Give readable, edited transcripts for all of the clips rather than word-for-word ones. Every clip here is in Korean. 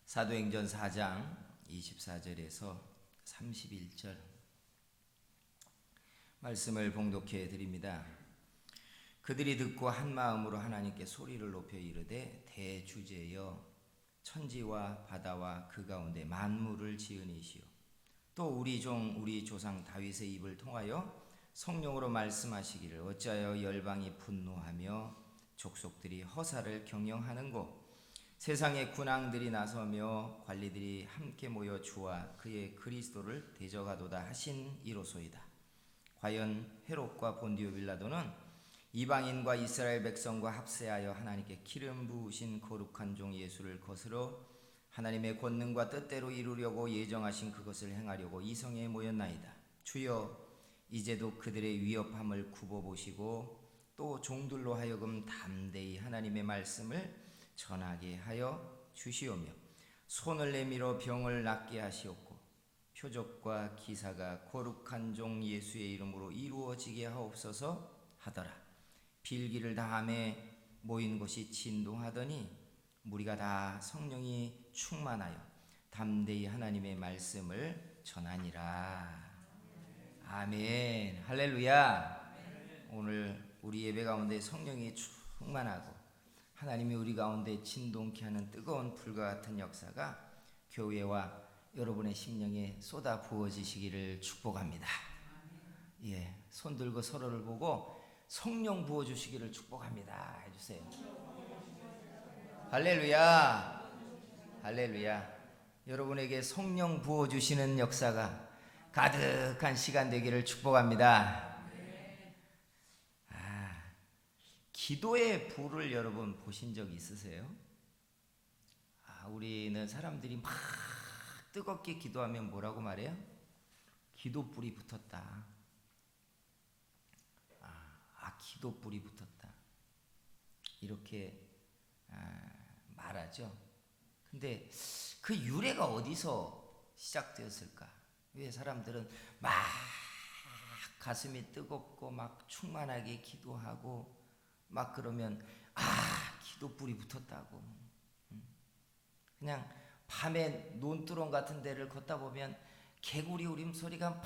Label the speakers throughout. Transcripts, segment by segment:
Speaker 1: 사도행전 4장 24절에서 31절 말씀을 봉독해 드립니다. 그들이 듣고 한 마음으로 하나님께 소리를 높여 이르되 대주제여 천지와 바다와 그 가운데 만물을 지은 이시오 또 우리 조상 다윗의 입을 통하여 성령으로 말씀하시기를 어찌하여 열방이 분노하며 족속들이 허사를 경영하는고 세상의 군왕들이 나서며 관리들이 함께 모여 주와 그의 그리스도를 대적하도다 하신 이로소이다. 과연 헤롯과 본디오 빌라도는 이방인과 이스라엘 백성과 합세하여 하나님께 기름 부으신 거룩한 종 예수를 거스러 하나님의 권능과 뜻대로 이루려고 예정하신 그것을 행하려고 이 성에 모였나이다. 주여 이제도 그들의 위협함을 굽어보시고 또 종들로 하여금 담대히 하나님의 말씀을 전하게 하여 주시오며 손을 내밀어 병을 낫게 하시옵고 표적과 기사가 거룩한 종 예수의 이름으로 이루어지게 하옵소서 하더라. 빌기를 다함에 모인 곳이 진동하더니 무리가 다 성령이 충만하여 담대히 하나님의 말씀을 전하니라. 아멘. 할렐루야. 오늘 우리 예배 가운데 성령이 충만하고 하나님이 우리 가운데 진동케 하는 뜨거운 불과 같은 역사가 교회와 여러분의 심령에 쏟아 부어지시기를 축복합니다. 예, 손 들고 서로를 보고 성령 부어주시기를 축복합니다 해주세요. 할렐루야. 할렐루야. 여러분에게 성령 부어주시는 역사가 가득한 시간 되기를 축복합니다. 기도의 불을 여러분 보신 적 있으세요? 우리는 사람들이 막 뜨겁게 기도하면 뭐라고 말해요? 기도불이 붙었다. 기도불이 붙었다. 이렇게 말하죠. 근데 그 유래가 어디서 시작되었을까? 왜 사람들은 막 가슴이 뜨겁고 막 충만하게 기도하고 막 그러면 기도불이 붙었다고. 그냥 밤에 논두렁 같은 데를 걷다 보면 개구리 울음소리가 막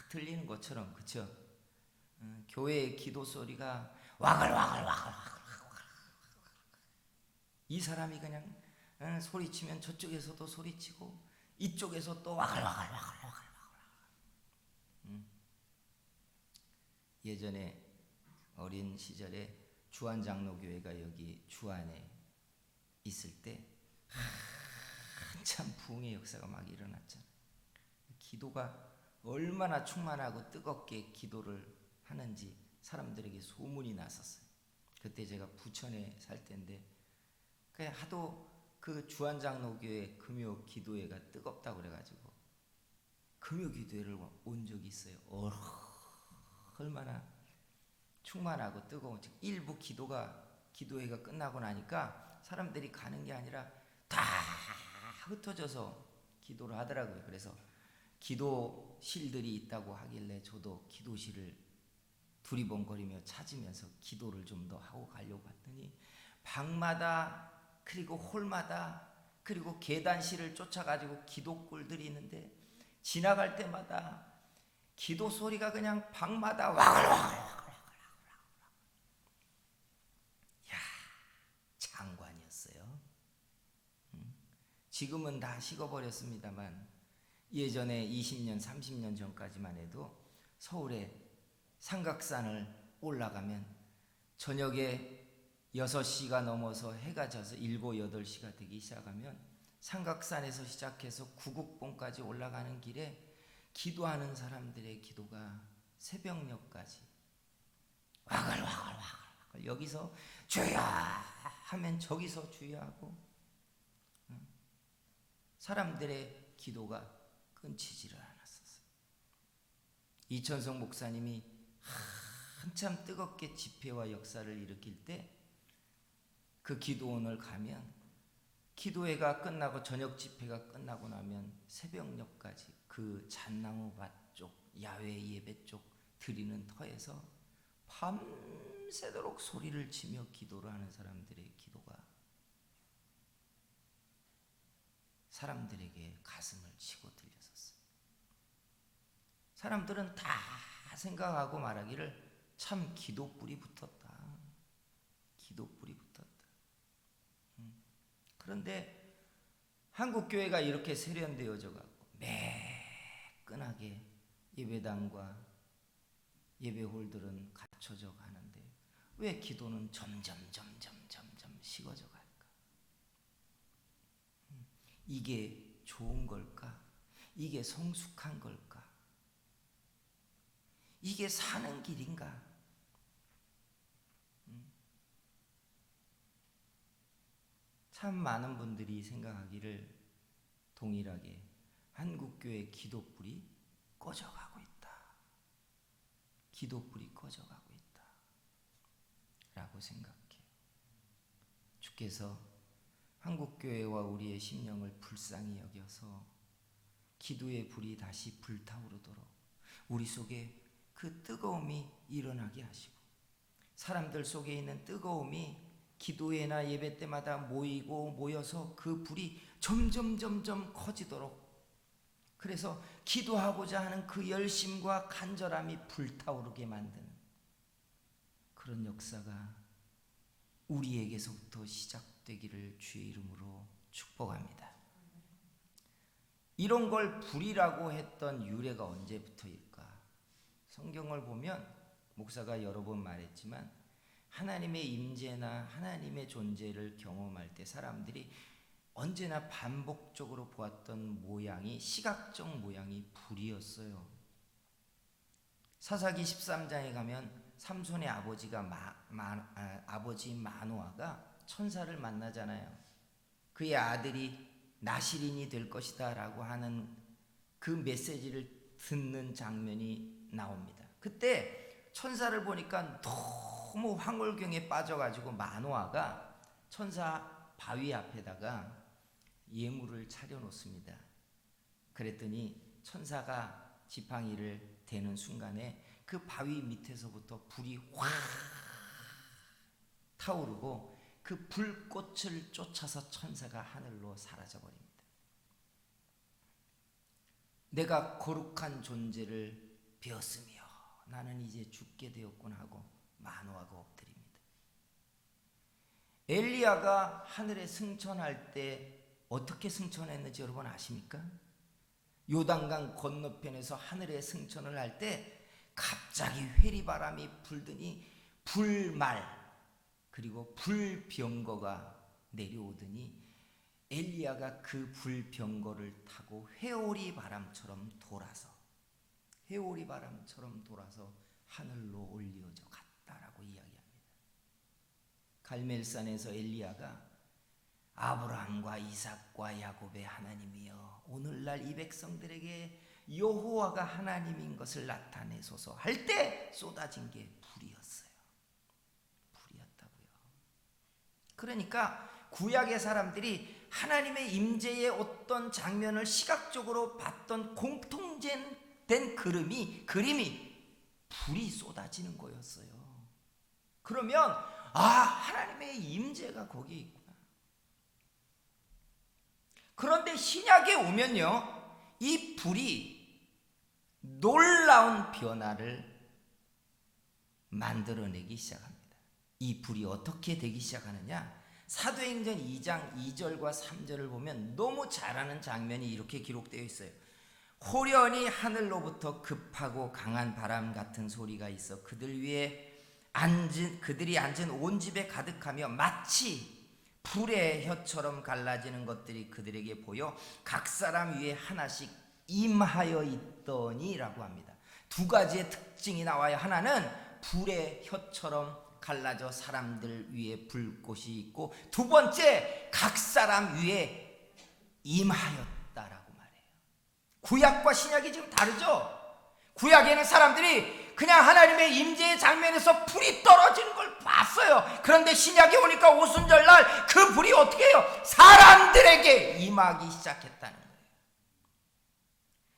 Speaker 1: 들리는 것처럼, 그쵸? 교회의 기도 소리가 와글와글 이 사람이 그냥 소리치면 저쪽에서도 소리치고 이쪽에서 또 와글와글. 예전에 어린 시절에 주안장로교회가 여기 주안에 있을 때 한참 부흥의 역사가 막 일어났잖아요. 기도가 얼마나 충만하고 뜨겁게 기도를 하는지 사람들에게 소문이 났었어요. 그때 제가 부천에 살 때인데 하도 그 주안장로교회 금요 기도회가 뜨겁다고 그래가지고 금요 기도회를 온 적이 있어요. 얼마나 충만하고 뜨거운 일부 기도회가 끝나고 나니까 사람들이 가는 게 아니라 다 흩어져서 기도를 하더라고요. 그래서 기도실들이 있다고 하길래 저도 기도실을 두리번거리며 찾으면서 기도를 좀 더 하고 가려고 봤더니 방마다 그리고 홀마다 그리고 계단실을 쫓아가지고 기도굴들이 있는데 지나갈 때마다 기도 소리가 그냥 방마다 와글와글. 장관이었어요. 지금은 다 식어버렸습니다만 예전에 20년, 30년 전까지만 해도 서울에 삼각산을 올라가면 저녁에 6시가 넘어서 해가 져서 7, 8시가 되기 시작하면 삼각산에서 시작해서 구국봉까지 올라가는 길에 기도하는 사람들의 기도가 새벽녘까지 와글와글 여기서 주여 하면 저기서 주여 하고 사람들의 기도가 끊지지를 않았었어요. 이천성 목사님이 한참 뜨겁게 집회와 역사를 일으킬 때 그 기도원을 가면 기도회가 끝나고 저녁 집회가 끝나고 나면 새벽녘까지 그 잣나무밭 쪽 야외 예배 쪽 드리는 터에서 밤새도록 소리를 치며 기도를 하는 사람들의 기도가 사람들에게 가슴을 치고 들려섰어요. 사람들은 다 생각하고 말하기를 참 기도불이 붙었다. 기도불이 붙었다. 그런데 한국교회가 이렇게 세련되어져 가고 매끈하게 예배당과 예배홀들은 갖춰져 가는데 왜 기도는 점점 식어져 갈까? 이게 좋은 걸까? 이게 성숙한 걸까? 이게 사는 길인가? 참 많은 분들이 생각하기를 동일하게 한국교회 기도불이 꺼져가고 있다. 기도불이 꺼져가고 있다. 라고 생각해요. 주께서 한국교회와 우리의 심령을 불쌍히 여겨서 기도의 불이 다시 불타오르도록 우리 속에 그 뜨거움이 일어나게 하시고 사람들 속에 있는 뜨거움이 기도회나 예배 때마다 모여서 그 불이 점점 커지도록 그래서 기도하고자 하는 그 열심과 간절함이 불타오르게 만드는 그런 역사가 우리에게서부터 시작되기를 주의 이름으로 축복합니다. 이런 걸 불이라고 했던 유래가 언제부터일까? 성경을 보면 목사가 여러 번 말했지만 하나님의 임재나 하나님의 존재를 경험할 때 사람들이 언제나 반복적으로 보았던 모양이 시각적 모양이 불이었어요. 사사기 13장에 가면 삼손의 아버지 마노아가 천사를 만나잖아요. 그의 아들이 나실인이 될 것이다 라고 하는 그 메시지를 듣는 장면이 나옵니다. 그때 천사를 보니까 너무 황홀경에 빠져가지고 마노아가 천사 바위 앞에다가 예물을 차려놓습니다. 그랬더니 천사가 지팡이를 대는 순간에 그 바위 밑에서부터 불이 확 타오르고 그 불꽃을 쫓아서 천사가 하늘로 사라져버립니다. 내가 거룩한 존재를 배웠으며 나는 이제 죽게 되었구나 하고 마노아가 엎드립니다. 엘리야가 하늘에 승천할 때 어떻게 승천했는지 여러분 아십니까? 요단강 건너편에서 하늘에 승천을 할 때 갑자기 회리바람이 불더니 불말 그리고 불병거가 내려오더니 엘리야가 그 불병거를 타고 회오리 바람처럼 돌아서 하늘로 올려져 갔다라고 이야기합니다. 갈멜산에서 엘리야가 아브라함과 이삭과 야곱의 하나님이여 오늘날 이 백성들에게 여호와가 하나님인 것을 나타내소서 할 때 쏟아진 게 불이었어요. 불이었다고요. 그러니까 구약의 사람들이 하나님의 임재의 어떤 장면을 시각적으로 봤던 공통된 그림이 불이 쏟아지는 거였어요. 그러면 하나님의 임재가 거기에 있구나. 그런데 신약에 오면요, 이 불이 놀라운 변화를 만들어내기 시작합니다. 이 불이 어떻게 되기 시작하느냐? 사도행전 2장 2절과 3절을 보면 너무 잘 아는 장면이 이렇게 기록되어 있어요. 호련히 하늘로부터 급하고 강한 바람 같은 소리가 있어 그들이 앉은 온 집에 가득하며 마치 불의 혀처럼 갈라지는 것들이 그들에게 보여 각 사람 위에 하나씩 임하여 있더니라고 합니다. 두 가지의 특징이 나와요. 하나는 불의 혀처럼 갈라져 사람들 위에 불꽃이 있고, 두 번째 각 사람 위에 임하였다라고 말해요. 구약과 신약이 지금 다르죠? 구약에는 사람들이 그냥 하나님의 임재의 장면에서 불이 떨어지는 걸 봤어요. 그런데 신약에 오니까 오순절날 그 불이 어떻게 해요? 사람들에게 임하기 시작했다는 거예요.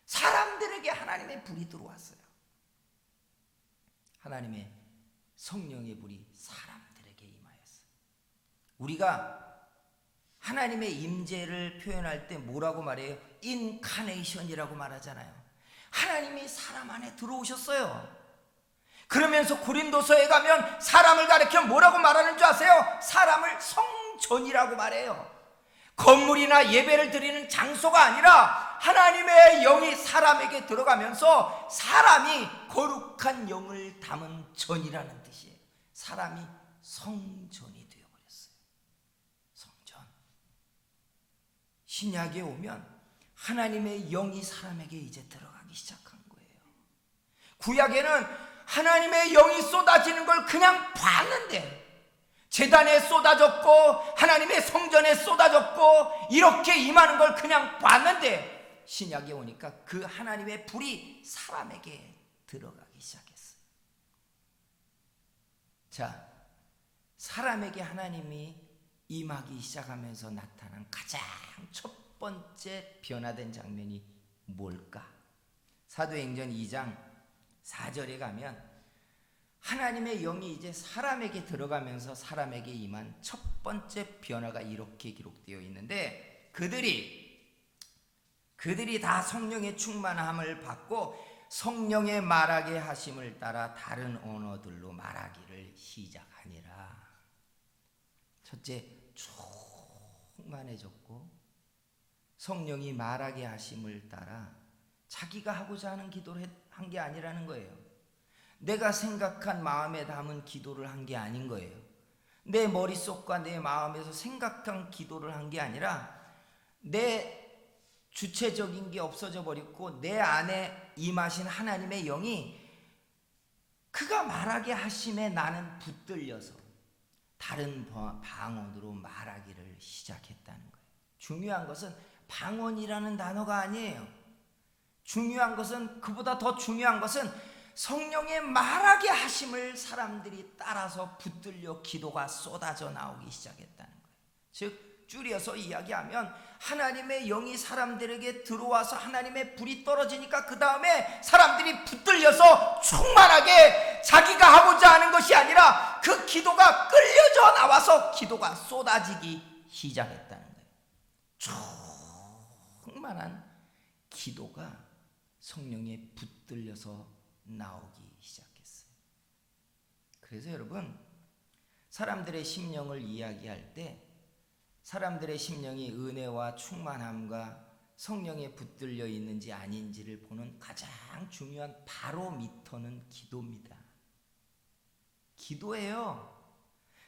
Speaker 1: 사람들에게 하나님의 불이 들어왔어요. 하나님의 성령의 불이 사람들에게 임하였어요. 우리가 하나님의 임재를 표현할 때 뭐라고 말해요? 인카네이션이라고 말하잖아요. 하나님이 사람 안에 들어오셨어요. 그러면서 고린도서에 가면 사람을 가리켜 뭐라고 말하는 줄 아세요? 사람을 성전이라고 말해요. 건물이나 예배를 드리는 장소가 아니라 하나님의 영이 사람에게 들어가면서 사람이 거룩한 영을 담은 전이라는 뜻이에요. 사람이 성전이 되어버렸어요. 성전. 신약에 오면 하나님의 영이 사람에게 이제 들어가기 시작한 거예요. 구약에는 하나님의 영이 쏟아지는 걸 그냥 봤는데, 제단에 쏟아졌고 하나님의 성전에 쏟아졌고 이렇게 임하는 걸 그냥 봤는데, 신약에 오니까 그 하나님의 불이 사람에게 들어가기 시작했어요. 자, 사람에게 하나님이 임하기 시작하면서 나타난 가장 첫 번째 변화된 장면이 뭘까? 사도행전 2장 4절에 가면 하나님의 영이 이제 사람에게 들어가면서 사람에게 임한 첫 번째 변화가 이렇게 기록되어 있는데, 그들이 다 성령의 충만함을 받고 성령의 말하게 하심을 따라 다른 언어들로 말하기를 시작하니라. 첫째, 충만해졌고 성령이 말하게 하심을 따라 자기가 하고자 하는 기도를 한 게 아니라는 거예요. 내가 생각한 마음에 담은 기도를 한 게 아닌 거예요. 내 머릿속과 내 마음에서 생각한 기도를 한 게 아니라 내 주체적인 게 없어져 버렸고 내 안에 임하신 하나님의 영이 그가 말하게 하심에 나는 붙들려서 다른 방언으로 말하기를 시작했다는 거예요. 중요한 것은 방언이라는 단어가 아니에요. 중요한 것은, 그보다 더 중요한 것은 성령의 말하게 하심을 사람들이 따라서 붙들려 기도가 쏟아져 나오기 시작했다는 거예요. 즉 줄여서 이야기하면 하나님의 영이 사람들에게 들어와서 하나님의 불이 떨어지니까 그 다음에 사람들이 붙들려서 충만하게 자기가 하고자 하는 것이 아니라 그 기도가 끌려져 나와서 기도가 쏟아지기 시작했다는 거예요. 충만한 기도가 성령에 붙들려서 나오기 시작했어요. 그래서 여러분, 사람들의 심령을 이야기할 때 사람들의 심령이 은혜와 충만함과 성령에 붙들려 있는지 아닌지를 보는 가장 중요한 바로미터는 기도입니다. 기도예요.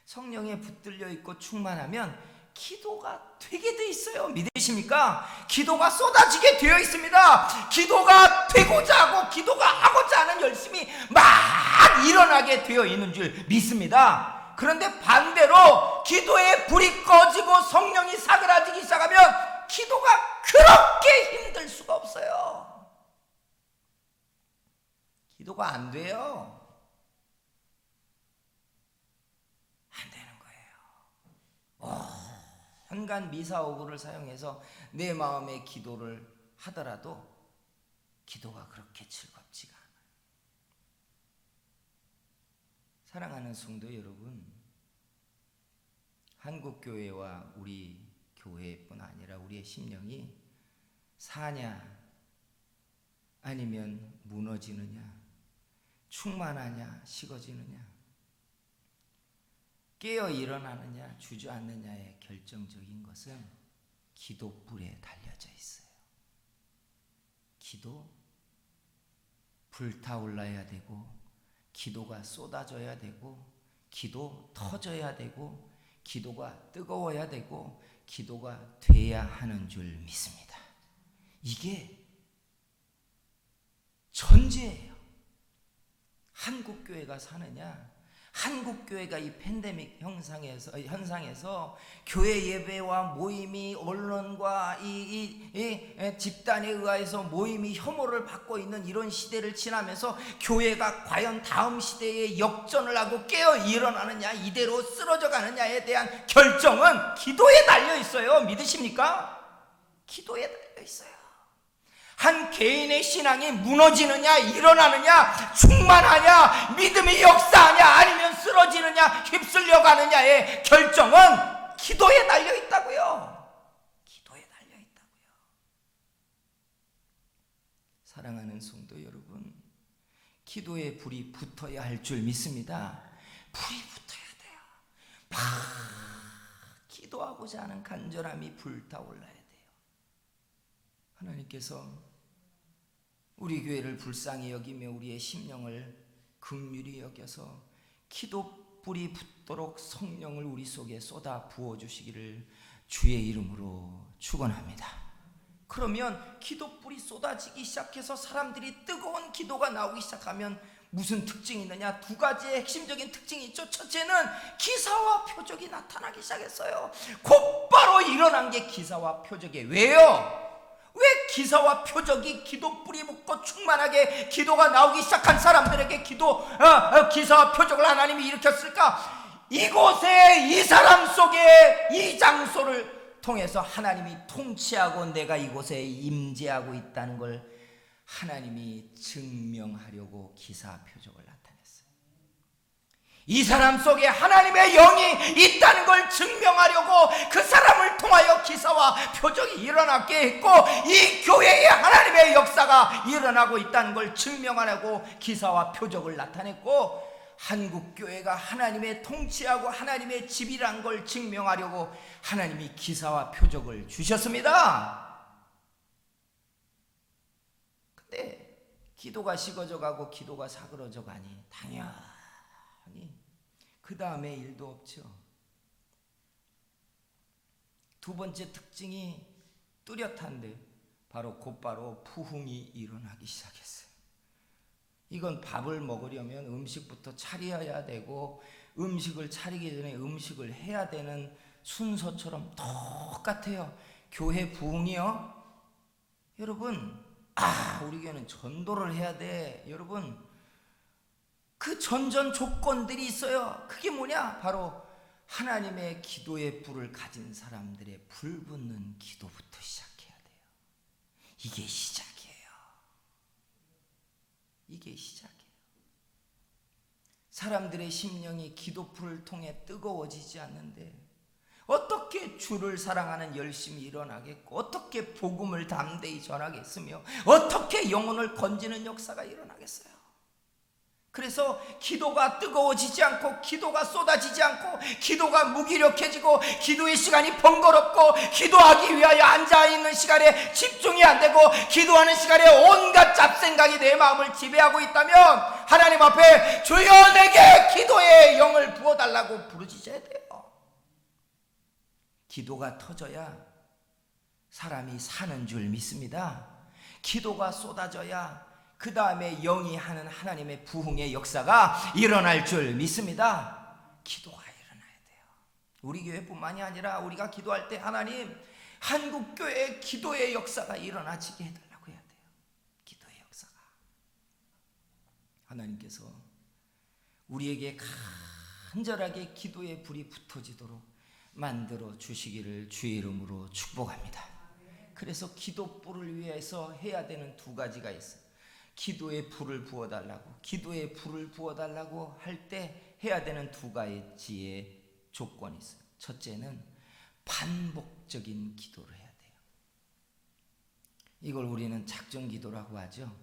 Speaker 1: 성령에 붙들려 있고 충만하면 기도가 되게 돼 있어요. 믿으십니까? 기도가 쏟아지게 되어 있습니다. 기도가 되고자 하고 기도가 하고자 하는 열심이 막 일어나게 되어 있는 줄 믿습니다. 그런데 반대로 기도의 불이 꺼지고 성령이 사그라지기 시작하면 기도가 그렇게 힘들 수가 없어요. 기도가 안 돼요. 안 되는 거예요. 한간 미사오구를 사용해서 내 마음의 기도를 하더라도 기도가 그렇게 즐겁지가 않아요. 사랑하는 성도 여러분, 한국교회와 우리 교회뿐 아니라 우리의 심령이 사냐 아니면 무너지느냐, 충만하냐 식어지느냐, 깨어 일어나느냐 주저앉느냐의 결정적인 것은 기도불에 달려져 있어요. 기도 불타올라야 되고, 기도가 쏟아져야 되고, 기도 터져야 되고, 기도가 뜨거워야 되고, 기도가 돼야 하는 줄 믿습니다. 이게 전제예요. 한국교회가 사느냐, 한국교회가 이 팬데믹 현상에서 교회 예배와 모임이 언론과 이 집단에 의해서 모임이 혐오를 받고 있는 이런 시대를 지나면서 교회가 과연 다음 시대에 역전을 하고 깨어 일어나느냐, 이대로 쓰러져 가느냐에 대한 결정은 기도에 달려 있어요. 믿으십니까? 기도에 달려 있어요. 한 개인의 신앙이 무너지느냐 일어나느냐, 충만하냐 믿음이 역사하냐 아니면 쓰러지느냐 휩쓸려 가느냐의 결정은 기도에 달려 있다고요. 기도에 달려 있다고요. 사랑하는 성도 여러분, 기도에 불이 붙어야 할 줄 믿습니다. 불이 붙어야 돼요. 막 기도하고자 하는 간절함이 불타올라야 돼요. 하나님께서 우리 교회를 불쌍히 여기며 우리의 심령을 긍휼히 여겨서 기도불이 붙도록 성령을 우리 속에 쏟아 부어주시기를 주의 이름으로 축원합니다. 그러면 기도불이 쏟아지기 시작해서 사람들이 뜨거운 기도가 나오기 시작하면 무슨 특징이 있느냐? 두 가지의 핵심적인 특징이 있죠. 첫째는 기사와 표적이 나타나기 시작했어요. 곧바로 일어난 게 기사와 표적이에요. 왜요? 왜 기사와 표적이 기도불이 붙고 충만하게 기도가 나오기 시작한 사람들에게 기사와 표적을 하나님이 일으켰을까? 이곳에 이 사람 속에 이 장소를 통해서 하나님이 통치하고 내가 이곳에 임재하고 있다는 걸 하나님이 증명하려고 기사 표적을 나타냈어요. 이 사람 속에 하나님의 영이 있다는 걸 증명하려고 그 사람을 통하여 기사와 표적이 일어나게 했고, 이 교회에 하나님의 역사가 일어나고 있다는 걸 증명하려고 기사와 표적을 나타냈고, 한국교회가 하나님의 통치하고 하나님의 집이란 걸 증명하려고 하나님이 기사와 표적을 주셨습니다. 근데 기도가 식어져 가고 기도가 사그러져 가니 당연히 그 다음에 일도 없죠. 두 번째 특징이 뚜렷한데 곧바로 부흥이 일어나기 시작했어요. 이건 밥을 먹으려면 음식부터 차려야 되고, 음식을 차리기 전에 음식을 해야 되는 순서처럼 똑같아요. 교회 부흥이요. 여러분, 우리 교회는 전도를 해야 돼. 여러분, 그 전전 조건들이 있어요. 그게 뭐냐? 바로 하나님의 기도의 불을 가진 사람들의 불 붙는 기도부터 시작해야 돼요. 이게 시작이에요. 이게 시작이에요. 사람들의 심령이 기도불을 통해 뜨거워지지 않는데 어떻게 주를 사랑하는 열심이 일어나겠고, 어떻게 복음을 담대히 전하겠으며, 어떻게 영혼을 건지는 역사가 일어나겠어요? 그래서 기도가 뜨거워지지 않고, 기도가 쏟아지지 않고, 기도가 무기력해지고, 기도의 시간이 번거롭고, 기도하기 위하여 앉아있는 시간에 집중이 안 되고, 기도하는 시간에 온갖 잡생각이 내 마음을 지배하고 있다면 하나님 앞에 주여 내게 기도의 영을 부어달라고 부르짖어야 돼요. 기도가 터져야 사람이 사는 줄 믿습니다. 기도가 쏟아져야 그 다음에 영이 하는 하나님의 부흥의 역사가 일어날 줄 믿습니다. 기도가 일어나야 돼요. 우리 교회뿐만이 아니라 우리가 기도할 때 하나님, 한국교회의 기도의 역사가 일어나지게 해달라고 해야 돼요. 기도의 역사가. 하나님께서 우리에게 간절하게 기도의 불이 붙어지도록 만들어 주시기를 주의 이름으로 축복합니다. 그래서 기도불을 위해서 해야 되는 두 가지가 있어요. 기도의 불을 부어달라고, 기도의 불을 부어달라고 할 때 해야 되는 두 가지의 조건이 있어요. 첫째는 반복적인 기도를 해야 돼요. 이걸 우리는 작정 기도라고 하죠.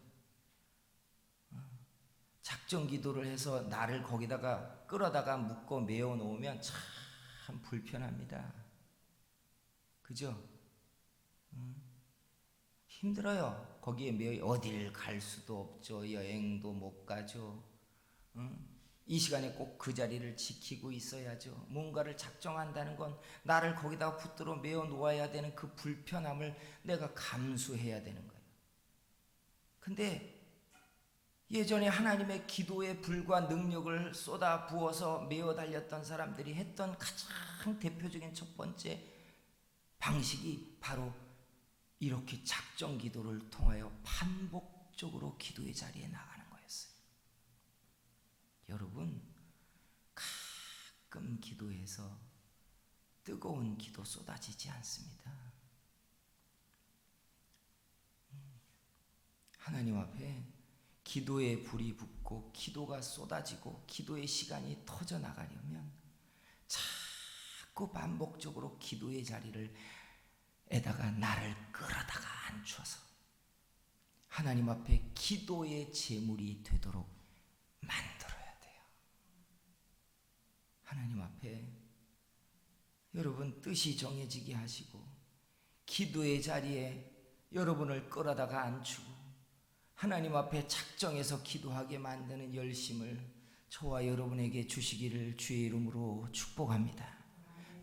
Speaker 1: 작정 기도를 해서 나를 거기다가 끌어다가 묶어 메어 놓으면 참 불편합니다. 그죠? 힘들어요. 거기에 매여 어딜 갈 수도 없죠. 여행도 못 가죠. 이 시간에 꼭 그 자리를 지키고 있어야죠. 뭔가를 작정한다는 건 나를 거기다 붙들어 메어 놓아야 되는 그 불편함을 내가 감수해야 되는 거예요. 근데 예전에 하나님의 기도의 불과 능력을 쏟아 부어서 메어 달렸던 사람들이 했던 가장 대표적인 첫 번째 방식이 바로 이렇게 작정 기도를 통하여 반복적으로 기도의 자리에 나가는 거였어요. 여러분, 가끔 기도해서 뜨거운 기도 쏟아지지 않습니다. 하나님 앞에 기도의 불이 붙고 기도가 쏟아지고 기도의 시간이 터져 나가려면 자꾸 자꾸 반복적으로 기도의 자리를 에다가 나를 끌어다가 앉혀서 하나님 앞에 기도의 제물이 되도록 만들어야 돼요. 하나님 앞에 여러분 뜻이 정해지게 하시고 기도의 자리에 여러분을 끌어다가 앉히고 하나님 앞에 작정해서 기도하게 만드는 열심을 저와 여러분에게 주시기를 주의 이름으로 축복합니다.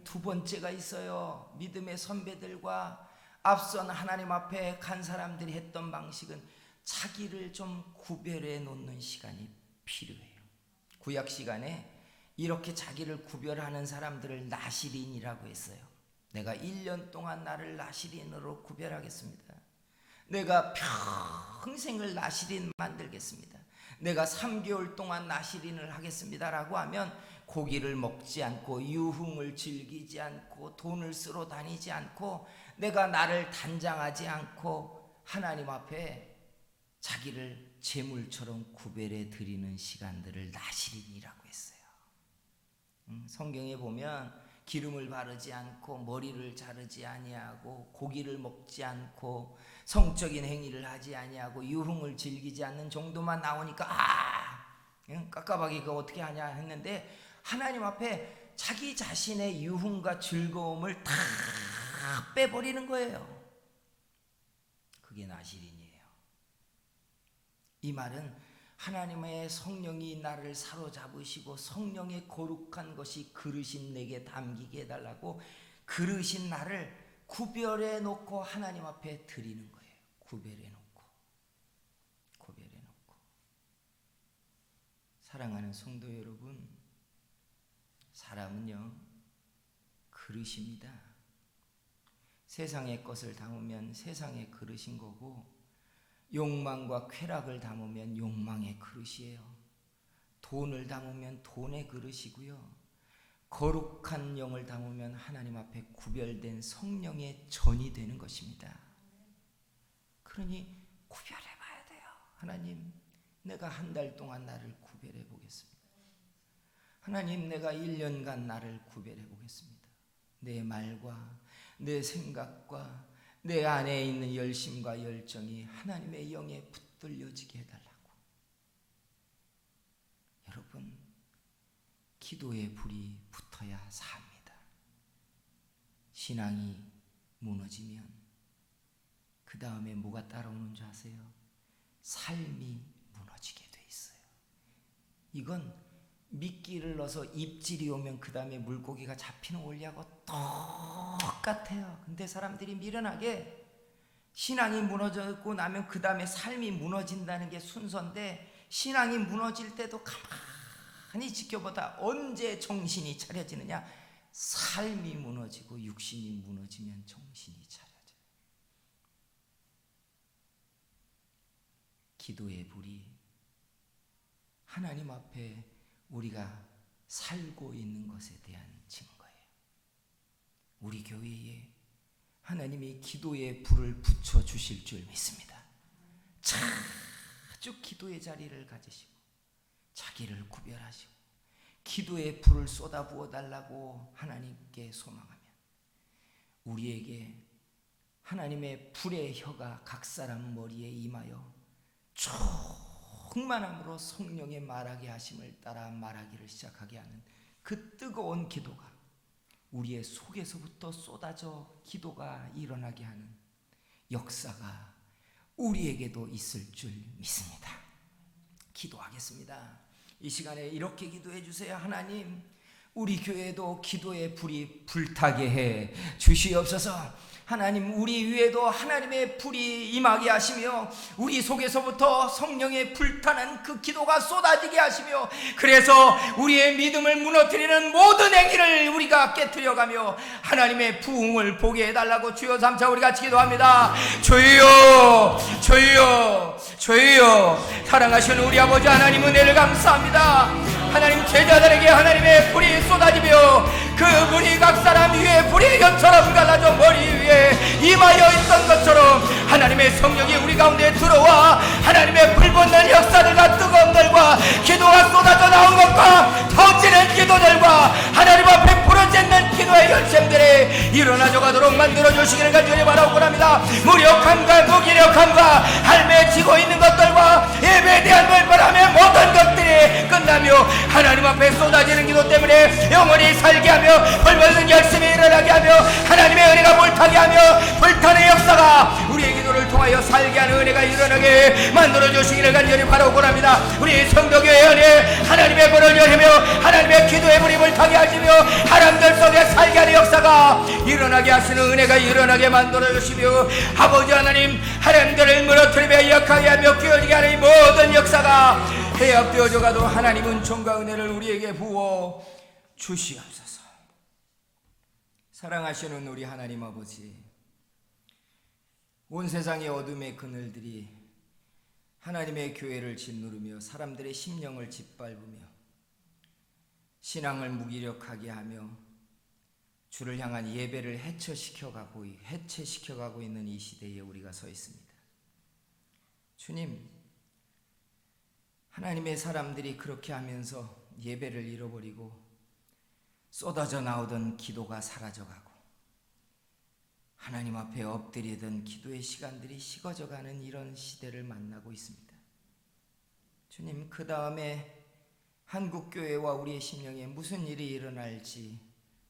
Speaker 1: 두 번째가 있어요. 믿음의 선배들과 앞선 하나님 앞에 간 사람들이 했던 방식은 자기를 좀 구별해 놓는 시간이 필요해요. 구약 시간에 이렇게 자기를 구별하는 사람들을 나시린이라고 했어요. 내가 1년 동안 나를 나시린으로 구별하겠습니다. 내가 평생을 나시린 만들겠습니다. 내가 3개월 동안 나시린을 하겠습니다라고 하면 고기를 먹지 않고 유흥을 즐기지 않고 돈을 쓰러 다니지 않고 내가 나를 단장하지 않고 하나님 앞에 자기를 제물처럼 구별해 드리는 시간들을 나시린이라고 했어요. 성경에 보면 기름을 바르지 않고 머리를 자르지 아니하고 고기를 먹지 않고 성적인 행위를 하지 아니하고 유흥을 즐기지 않는 정도만 나오니까 깝깝하게 그거 어떻게 하냐 했는데 하나님 앞에 자기 자신의 유흥과 즐거움을 다 빼버리는 거예요. 그게 나시린이에요. 이 말은 하나님의 성령이 나를 사로잡으시고 성령의 거룩한 것이 그릇인 내게 담기게 해달라고 그릇인 나를 구별해 놓고 하나님 앞에 드리는 거예요. 구별해 놓고 사랑하는 성도 여러분, 사람은요 그릇입니다. 세상의 것을 담으면 세상의 그릇인 거고 욕망과 쾌락을 담으면 욕망의 그릇이에요. 돈을 담으면 돈의 그릇이고요. 거룩한 영을 담으면 하나님 앞에 구별된 성령의 전이 되는 것입니다. 그러니 구별해 봐야 돼요. 하나님, 내가 한 달 동안 나를 구별해 보겠습니다. 하나님, 내가 1년간 나를 구별해 보겠습니다. 내 말과 내 생각과 내 안에 있는 열심과 열정이 하나님의 영에 붙들려지게 해달라고. 여러분, 기도의 불이 붙어야 삽니다. 신앙이 무너지면 그 다음에 뭐가 따라오는 줄 아세요? 삶이 무너지게 돼 있어요. 이건 미끼를 넣어서 입질이 오면 그 다음에 물고기가 잡히는 원리하고 똑같아요. 근데 사람들이 미련하게 신앙이 무너지고 나면 그 다음에 삶이 무너진다는 게 순서인데 신앙이 무너질 때도 가만히 지켜보다 언제 정신이 차려지느냐? 삶이 무너지고 육신이 무너지면 정신이 차려져요. 기도의 불이 하나님 앞에 우리가 살고 있는 것에 대한 증거예요. 우리 교회에 하나님이 기도의 불을 붙여주실 줄 믿습니다. 자주 기도의 자리를 가지시고 자기를 구별하시고 기도의 불을 쏟아부어 달라고 하나님께 소망하면 우리에게 하나님의 불의 혀가 각 사람 머리에 임하여 충만함으로 성령의 말하게 하심을 따라 말하기를 시작하게 하는 그 뜨거운 기도가 우리의 속에서부터 쏟아져 기도가 일어나게 하는 역사가 우리에게도 있을 줄 믿습니다. 기도하겠습니다. 이 시간에 이렇게 기도해 주세요. 하나님, 우리 교회도 기도의 불이 불타게 해 주시옵소서. 하나님, 우리 위에도 하나님의 불이 임하게 하시며 우리 속에서부터 성령의 불타는 그 기도가 쏟아지게 하시며 그래서 우리의 믿음을 무너뜨리는 모든 행위를 우리가 깨트려가며 하나님의 부흥을 보게 해달라고 주여 삼차 우리 같이 기도합니다. 주여, 주여, 주여. 사랑하시는 우리 아버지 하나님, 은혜를 감사합니다. 하나님, 제자들에게 하나님의 불이 쏟아지며 그 불이 각 사람 위에 불의 혀처럼 갈라져 머리 위에 임하여 있던 것처럼 하나님의 성령이 우리 가운데 들어와 하나님의 불붙는 역사들과 뜨거운 들과 기도가 쏟아져 나온 것과 터지는 기도들과 하나님 앞에 부르짖는 기도 기도의 열sem들이 일어나져 가도록 만들어 주시기를 간절히 바라고 합니다. 무력함과 무기력함과 할매 지고 있는 것들과 예배에 대한 벌벌함의 모든 것들이 끝나며 하나님 앞에 쏟아지는 기도 때문에 영원히 살게 하며 벌벌는 열심히 일어나게 하며 하나님의 은혜가 불타게 하며 불타는 역사가 우리의 기도를 통하여 살게 하는 은혜가 일어나게 만들어 주시기를 간절히 바라고 합니다. 우리 성도교회 안에 하나님의 불을 열으며 하나님의 기도의 불이 불타게 하시며 사람들 속에 살게 하는 역사가 일어나게 하시는 은혜가 일어나게 만들어 주시며 아버지 하나님 하나님들을 무너뜨리며 역하게 하며 끼어지게 하는 이 모든 역사가 해협되어져 가도록 하나님 은총과 은혜를 우리에게 부어 주시옵소서. 사랑하시는 우리 하나님 아버지, 온 세상의 어둠의 그늘들이 하나님의 교회를 짓누르며 사람들의 심령을 짓밟으며 신앙을 무기력하게 하며 주를 향한 예배를 해체시켜가고 있는 이 시대에 우리가 서 있습니다. 주님, 하나님의 사람들이 그렇게 하면서 예배를 잃어버리고 쏟아져 나오던 기도가 사라져가고 하나님 앞에 엎드리던 기도의 시간들이 식어져가는 이런 시대를 만나고 있습니다. 주님, 그 다음에 한국교회와 우리의 심령에 무슨 일이 일어날지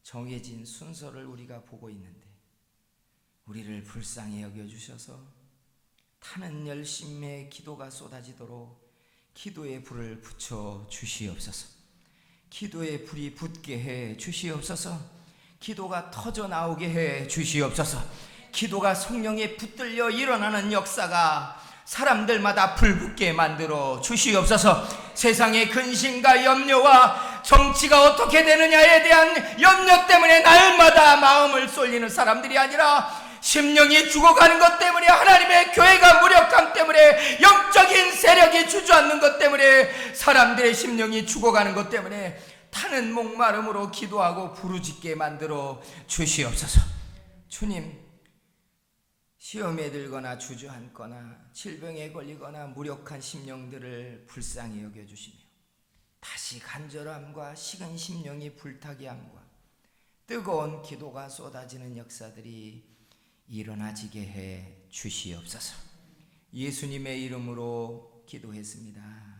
Speaker 1: 정해진 순서를 우리가 보고 있는데 우리를 불쌍히 여겨주셔서 타는 열심의 기도가 쏟아지도록 기도의 불을 붙여 주시옵소서. 기도의 불이 붙게 해 주시옵소서. 기도가 터져 나오게 해 주시옵소서. 기도가 성령에 붙들려 일어나는 역사가 사람들마다 불붙게 만들어 주시옵소서. 세상의 근심과 염려와 정치가 어떻게 되느냐에 대한 염려 때문에 날마다 마음을 쏠리는 사람들이 아니라 심령이 죽어가는 것 때문에 하나님의 교회가 무력함 때문에 영적인 세력이 주저앉는 것 때문에 사람들의 심령이 죽어가는 것 때문에 타는 목마름으로 기도하고 부르짖게 만들어 주시옵소서. 주님, 시험에 들거나 주저앉거나 질병에 걸리거나 무력한 심령들을 불쌍히 여겨주시며 다시 간절함과 식은 심령이 불타게 함과 뜨거운 기도가 쏟아지는 역사들이 일어나지게 해 주시옵소서. 예수님의 이름으로 기도했습니다.